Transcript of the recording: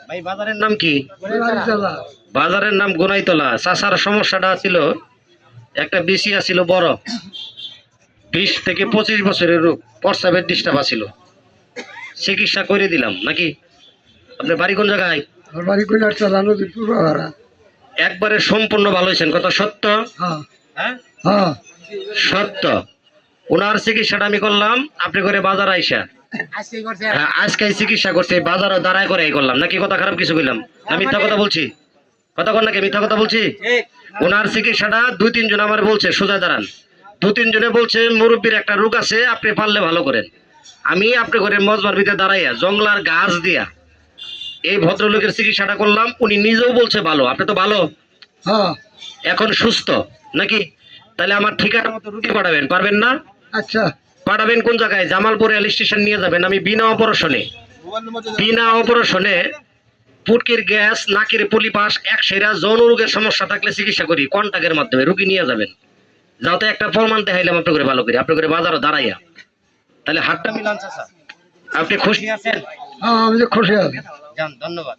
ভাই বাজারের নাম কি? বাজারের নাম গোনাইতলা। চাচার সমস্যাটা ছিল একটা বিসি আছিল বড়, 20 থেকে 25 বছরের রোগ, প্রস্রাবের ডিস্টার্ব আছিল, চিকিৎসা করে দিলাম নাকি? আপনার বাড়ি কোন জায়গায়? বাড়ি কৈলারতলা, নদীর পূর্বহারা। একবারে সম্পূর্ণ ভালো হয়েছেন, কথা সত্য? হ্যাঁ হ্যাঁ হ্যাঁ সত্য। ওনার চিকিৎসাটা আমি করলাম আপনি করে বাজার আইসা। হ্যাঁ, আজকে চিকিৎসা করছে, বাজারও দাঁড়ায় করে করলাম নাকি? কথা খারাপ কিছু বললাম না? মিথ্যা কথা বলছি? কথা কর নাকি? মিথ্যা কথা বলছি? ওনার চিকিৎসাটা 2-3 জন আমার বলছে সোজা দাঁড়ান, 2-3 জনে বলছে মুরব্বীর একটা রোগ আছে, আপনি পারলে ভালো করেন। আমি আপনি করে মজবার ভিতরে দাঁড়াইয়া জংলার গাছ দিয়া এই ভদ্রলোকের চিকিৎসাটা করলাম। উনি নিজেও বলছে ভালো, আপনি তো ভালো, হ্যাঁ। এখন সুস্থ নাকি? তাহলে আমার ঠিকানা মতো রুগী পাঠাবেন, পারবেন না? আচ্ছা, পাঠাবেন কোন জায়গায়? জামালপুর রেল স্টেশন নিয়ে যাবেন। আমি বিনা অপারেশনে পুটকির গ্যাস, নাকের পলিপাস, একসেরা যৌন রোগের সমস্যা থাকলে চিকিৎসা করি কন্টাক্টের মাধ্যমে। রুগী নিয়ে যাবেন, যাতে একটা প্রমাণ দেখাইলাম আপনি করে ভালো করে, আপনি করে বাজারও দাঁড়াইয়া। তাহলে হাতটা মিলান চাচা, আপনি খুশি আছেন? হ্যাঁ আমি তো খুশি আছি। যান, ধন্যবাদ।